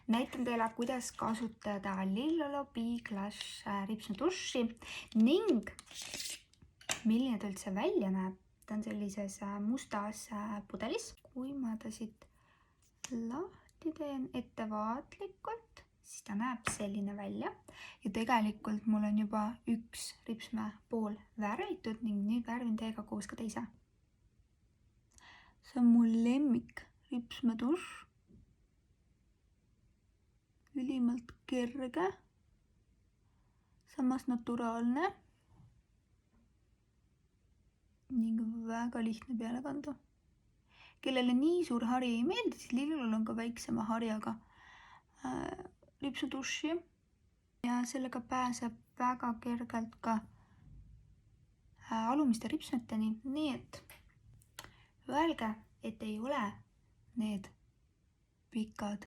näitan teile, kuidas kasutada Lillolo B-Glass ripsmeduši ning milline ta üldse välja näeb. Ta on sellises mustas pudelis. Kui ma ta siit lahti teen ettevaatlikult, siis ta näeb selline välja. Ja tegelikult mul on juba üks ripsme pool värvitud ning nüüd värvin teiega koos ka teise. See on mul lemmik ripsmeduš. Ülimalt kerge, samas naturaalne ning väga lihtne peale kanda. Kellele nii suur hari ei meeldi, siis Lillolol on ka väiksema harjaga ripsmeduši ja sellega pääseb väga kergelt ka alumiste ripsmeteni, nii et öelge, et ei ole need pikad